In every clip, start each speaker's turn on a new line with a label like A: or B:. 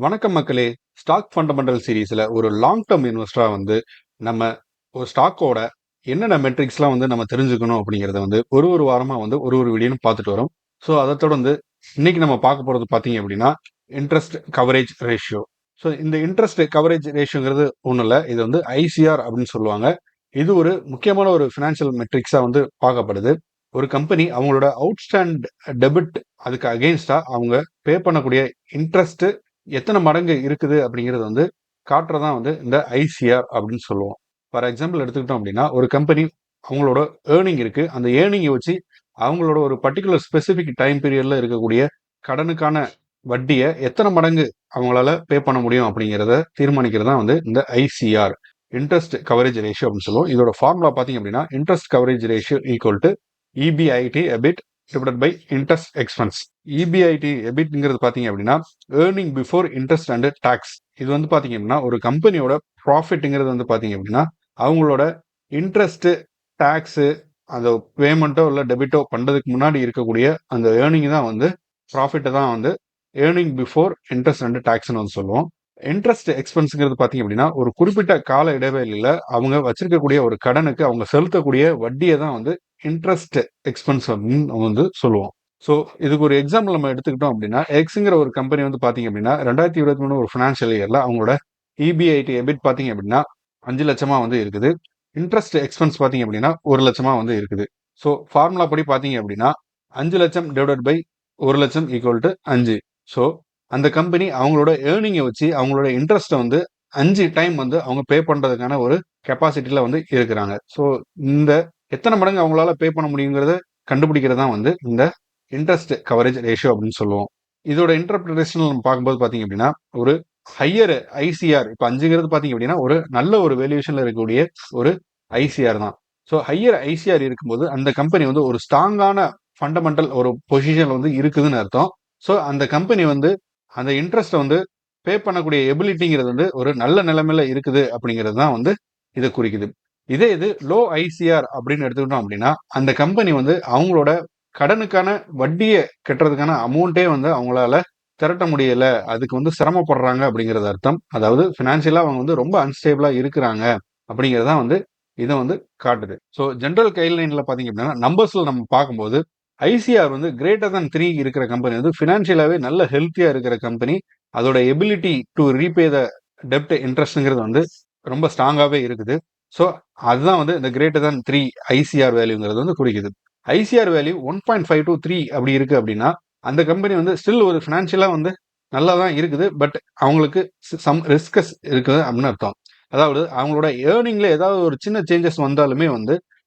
A: வணக்கம் மக்களே. Stock fundamental சீரீஸ்ல ஒரு லாங் டேர்ம் இன்வெஸ்டரா நம்ம ஒரு ஸ்டாக்கோட என்னென்ன மெட்ரிக்ஸ்லாம் நம்ம தெரிஞ்சுக்கணும் அப்படிங்கிறத ஒரு வாரமா ஒரு வீடியோன்னு பார்த்துட்டு வரோம். ஸோ அதை தொடர்ந்து இன்னைக்கு நம்ம பார்க்க போறது பார்த்தீங்க அப்படின்னா இன்ட்ரெஸ்ட் கவரேஜ் ரேஷியோ. ஸோ இந்த இன்ட்ரெஸ்ட் கவரேஜ் ரேஷியோங்கிறது ஒன்றும் இல்லை, இது ஐசிஆர் அப்படின்னு சொல்லுவாங்க. இது ஒரு முக்கியமான ஒரு ஃபினான்ஷியல் மெட்ரிக்ஸா பார்க்கப்படுது. ஒரு கம்பெனி அவங்களோட அவுட்ஸ்டாண்ட் டெபிட் அதுக்கு அகெயின்ஸ்டா அவங்க பே பண்ணக்கூடிய இன்ட்ரெஸ்ட் எத்தனை மடங்கு இருக்குது அப்படிங்கிறது காட்டுறதான் இந்த ஐசிஆர் அப்படின்னு சொல்லுவோம். ஃபார் எக்ஸாம்பிள் எடுத்துக்கிட்டோம் அப்படின்னா, ஒரு கம்பெனி அவங்களோட ஏர்னிங் இருக்கு, அந்த ஏர்னிங்கை வச்சு அவங்களோட ஒரு பர்டிகுலர் ஸ்பெசிபிக் டைம் பீரியட்ல இருக்கக்கூடிய கடனுக்கான வட்டியை எத்தனை மடங்கு அவங்களால பே பண்ண முடியும் அப்படிங்கிறத தீர்மானிக்கிறது தான் இந்த ஐசிஆர், இன்ட்ரெஸ்ட் கவரேஜ் ரேஷியோ அப்படின்னு சொல்லுவோம். இதோட ஃபார்முலா பார்த்தீங்க அப்படின்னா interest coverage ratio equal to EBIT EBIT divided by interest expense. EBIT எபிட்ங்கிறது பார்த்தீங்க அப்படின்னா earning before interest and tax. இது பார்த்தீங்க அப்படின்னா ஒரு கம்பெனியோட ப்ராஃபிட்ங்கிறது பார்த்தீங்க அப்படின்னா அவங்களோட இன்ட்ரெஸ்ட், டாக்ஸு, அந்த பேமெண்ட்டோ இல்லை டெபிட்டோ பண்ணுறதுக்கு முன்னாடி இருக்கக்கூடிய அந்த ஏர்னிங் தான் ப்ராஃபிட்டை தான் ஏர்னிங் பிஃபோர் இன்ட்ரெஸ்ட் அண்ட் டாக்ஸ்னு சொல்லுவோம். இன்ட்ரெஸ்ட் எக்ஸ்பென்ஸுங்கிறது பார்த்தீங்க அப்படின்னா ஒரு குறிப்பிட்ட கால இடைவெளியில் அவங்க வச்சிருக்கக்கூடிய ஒரு கடனுக்கு அவங்க செலுத்தக்கூடிய வட்டியை தான் இன்ட்ரெஸ்ட் எக்ஸ்பென்ஸ் அப்படின்னு சொல்லுவோம். ஸோ இதுக்கு ஒரு எக்ஸாம்பிள் நம்ம எடுத்துக்கிட்டோம் அப்படின்னா எக்ஸுங்கிற ஒரு கம்பெனி பார்த்தீங்க அப்படின்னா 2023 ஒரு ஃபினான்ஷியல் இயர்ல அவங்களோட இபிஐடி எபிட் பார்த்தீங்க அப்படின்னா 5 லட்சமா இருக்குது. இன்ட்ரெஸ்ட் எக்ஸ்பென்ஸ் பார்த்தீங்க அப்படின்னா 1 லட்சமா இருக்குது. ஸோ ஃபார்முலா படி பார்த்தீங்க அப்படின்னா 5 லட்சம் டிவைடட் பை 1 லட்சம் ஈக்குவல் டு 5. ஸோ அந்த கம்பெனி அவங்களோட ஏர்னிங்கை வச்சு அவங்களோட இன்ட்ரெஸ்ட்டை 5 டைம் அவங்க பே பண்றதுக்கான ஒரு கெப்பாசிட்டியில இருக்கிறாங்க. ஸோ இந்த எத்தனை மடங்கு அவங்களால பே பண்ண முடியுங்கிறத கண்டுபிடிக்கிறது தான் இந்த இன்ட்ரெஸ்ட் கவரேஜ் ரேஷியோ அப்படின்னு சொல்லுவோம். இதோட இன்டர்பிரேஷன் நம்ம பார்க்கும்போது பார்த்தீங்க அப்படின்னா ஒரு ஹையர் ஐசிஆர், இப்போ 5ங்கிறது பார்த்தீங்க அப்படின்னா ஒரு நல்ல ஒரு வேல்யூஷன்ல இருக்கக்கூடிய ஒரு ஐசிஆர் தான். ஸோ ஹையர் ஐசிஆர் இருக்கும்போது அந்த கம்பெனி ஒரு ஸ்ட்ராங்கான ஃபண்டமெண்டல் ஒரு பொசிஷன் இருக்குதுன்னு அர்த்தம். ஸோ அந்த கம்பெனி அந்த இன்ட்ரெஸ்ட்டை பே பண்ணக்கூடிய எபிலிட்டிங்கிறது ஒரு நல்ல நிலைமையில இருக்குது அப்படிங்கிறது தான் இதை குறிக்குது. இது லோ ஐசிஆர் அப்படின்னு எடுத்துக்கிட்டோம் அப்படின்னா அந்த கம்பெனி அவங்களோட கடனுக்கான வட்டியை கட்டுறதுக்கான அமௌண்ட்டே அவங்களால திரட்ட முடியல, அதுக்கு சிரமப்படுறாங்க அப்படிங்கிறது அர்த்தம். அதாவது பினான்சியலா அவங்க ரொம்ப அன்ஸ்டேபிளா இருக்கிறாங்க அப்படிங்கிறதான் இதை காட்டுது. ஸோ ஜென்ரல் கைட்லைன்ல பாத்தீங்க அப்படின்னா நம்பர்ஸ்ல நம்ம பார்க்கும்போது ஐசிஆர் கிரேட்டர் than 3 இருக்கிற கம்பெனி பினான்சியலாவே நல்ல ஹெல்த்தியா இருக்கிற கம்பெனி. அதோட எபிலிட்டி டு ரீபே த டெப்ட் இன்ட்ரெஸ்ட்ங்கிறது ரொம்ப ஸ்ட்ராங்காவே இருக்குது. ஸோ அதுதான் இந்த கிரேட்டர் than 3 ஐசிஆர் வேல்யூங்கிறது குறிக்குது. ஐசிஆர் வேல்யூ 1.5 to 3 அப்படி இருக்கு அப்படின்னா அந்த கம்பெனி ஸ்டில் ஒரு ஃபினான்ஷியலா நல்லா தான் இருக்குது, பட் அவங்களுக்கு சம் ரிஸ்கஸ் இருக்குது அப்படின்னு அர்த்தம். அதாவது அவங்களோட ஏர்னிங்ல ஏதாவது ஒரு சின்ன சேஞ்சஸ் வந்தாலுமே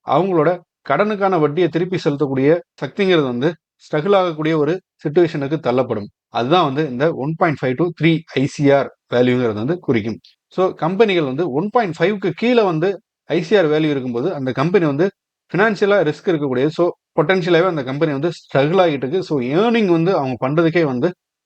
A: அவங்களோட கடனுக்கான வட்டியை திருப்பி செலுத்தக்கூடிய சக்திங்கிறது ஸ்ட்ரகிள் ஆகக்கூடிய ஒரு சிச்சுவேஷனுக்கு தள்ளப்படும். அதுதான் இந்த 1.5 to 3 ஐசிஆர் வேல்யூங்கிறது குறிக்கும். ஸோ கம்பெனிகள் 1.5க்கு கீழே ஐசிஆர் வேல்யூ இருக்கும்போது அந்த கம்பெனி ஃபினான்ஷியலா ரிஸ்க் இருக்கக்கூடிய, ஸோ பொட்டன்ஷியலாவே அந்த கம்பெனி ஸ்ட்ரகிள் ஆகிட்டு இருக்கு. ஸோ ஏர்னிங் அவங்க பண்றதுக்கே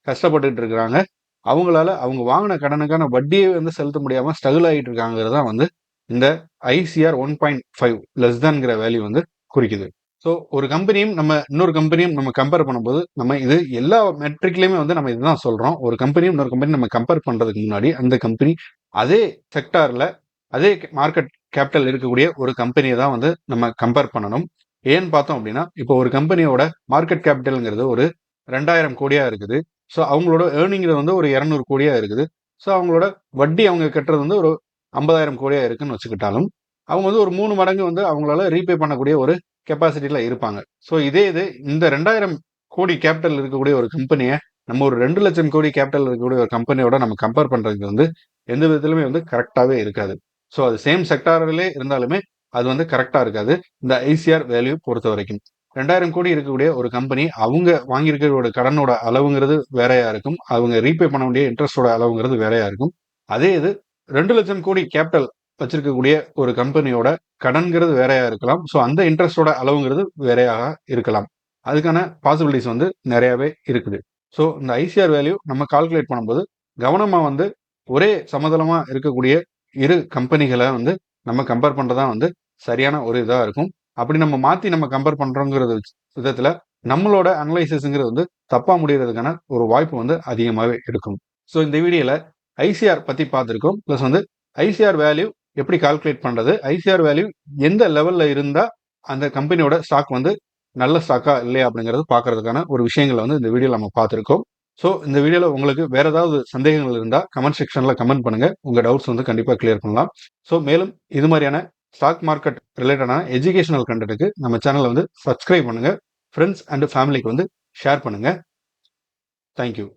A: கஷ்டப்பட்டுட்டு இருக்கிறாங்க. அவங்களால அவங்க வாங்கின கடனுக்கான வட்டியை செலுத்த முடியாம ஸ்ட்ரகிள் ஆகிட்டு இருக்காங்கிறது தான் இந்த ஐசிஆர் 1.5 லெஸ் தான்ங்கிற வேல்யூ குறிக்குது. ஸோ ஒரு கம்பெனியும் நம்ம இன்னொரு கம்பெனியும் நம்ம கம்பேர் பண்ணும்போது நம்ம இது எல்லா மெட்ரிக்லயுமே நம்ம இதுதான் சொல்றோம். ஒரு கம்பெனியும் இன்னொரு கம்பெனி நம்ம கம்பேர் பண்றதுக்கு முன்னாடி அந்த கம்பெனி அதே செக்டார்ல அதே மார்க்கெட் கேபிட்டல் இருக்கக்கூடிய ஒரு கம்பெனியை தான் நம்ம கம்பேர் பண்ணணும். ஏன்னு பார்த்தோம் அப்படின்னா இப்போ ஒரு கம்பெனியோட மார்க்கெட் கேபிட்டல்ங்கிறது ஒரு 2000 கோடியா இருக்குது. ஸோ அவங்களோட ஏர்னிங் ஒரு 200 கோடியா இருக்குது. ஸோ அவங்களோட வட்டி அவங்க கட்டுறது ஒரு 50,000 கோடியா இருக்குன்னு வச்சுக்கிட்டாலும் அவங்க ஒரு 3 மடங்கு அவங்களால ரீபே பண்ணக்கூடிய ஒரு கெப்பாசிட்டியில இருப்பாங்க. ஸோ இது இந்த 2000 கோடி கேபிட்டல் இருக்கக்கூடிய ஒரு கம்பெனியை நம்ம ஒரு 2 லட்சம் கோடி கேபிட்டல் இருக்கக்கூடிய ஒரு கம்பெனியோட நம்ம கம்பேர் பண்றதுக்கு எந்த விதத்திலுமே கரெக்டாவே இருக்காது. ஸோ அது சேம் செக்டாரிலே இருந்தாலுமே அது கரெக்டா இருக்காது இந்த ஐசிஆர் வேல்யூ பொறுத்த வரைக்கும். 2000 கோடி இருக்கக்கூடிய ஒரு கம்பெனி அவங்க வாங்கியிருக்கிற கடனோட அளவுங்கிறது வேறையா இருக்கும், அவங்க ரீபே பண்ண வேண்டிய இன்ட்ரெஸ்டோட அளவுங்கிறது வேறையா இருக்கும். அதே இது 2 லட்சம் கோடி கேபிட்டல் வச்சிருக்கக்கூடிய ஒரு கம்பெனியோட கடன்கிறது வேறையா இருக்கலாம். ஸோ அந்த இன்ட்ரெஸ்டோட அளவுங்கிறது வேறையாக இருக்கலாம். அதுக்கான பாசிபிலிட்டிஸ் நிறையவே இருக்குது. ஸோ இந்த ஐசிஆர் வேல்யூ நம்ம கால்குலேட் பண்ணும்போது கவனமா ஒரே சமதளமா இருக்கக்கூடிய இரு கம்பெனிகளை நம்ம கம்பேர் பண்றதா சரியான ஒரு இதா இருக்கும். அப்படி நம்ம மாத்தி நம்ம கம்பேர் பண்றோங்கிறது விதத்துல நம்மளோட அனலைசிஸ்ங்கிறது தப்பா முடியறதுக்கான ஒரு வாய்ப்பு அதிகமாகவே இருக்கும். ஸோ இந்த வீடியோவில் ஐசிஆர் பற்றி பார்த்துருக்கோம். ப்ளஸ் வந்து ஐசிஆர் வேல்யூ எப்படி கால்குலேட் பண்ணுறது, ஐசிஆர் வேல்யூ எந்த லெவலில் இருந்தால் அந்த கம்பெனியோட ஸ்டாக் வந்து நல்ல ஸ்டாக்கா இல்லையா அப்படிங்கிறது பார்க்கறதுக்கான ஒரு விஷயங்களை வந்து இந்த வீடியோவில் நம்ம பார்த்துருக்கோம். ஸோ இந்த வீடியோவில் உங்களுக்கு வேற ஏதாவது சந்தேகங்கள் இருந்தால் கமெண்ட் செக்ஷனில் கமெண்ட் பண்ணுங்க. உங்கள் டவுட்ஸ் வந்து கண்டிப்பாக கிளியர் பண்ணலாம். ஸோ மேலும் இது மாதிரியான ஸ்டாக் மார்க்கெட் ரிலேட்டடான எஜுகேஷனல் கண்டென்ட்டுக்கு நம்ம சேனலை வந்து சப்ஸ்கிரைப் பண்ணுங்க. ஃப்ரெண்ட்ஸ் அண்ட் ஃபேமிலிக்கு வந்து ஷேர் பண்ணுங்க. தேங்க்யூ.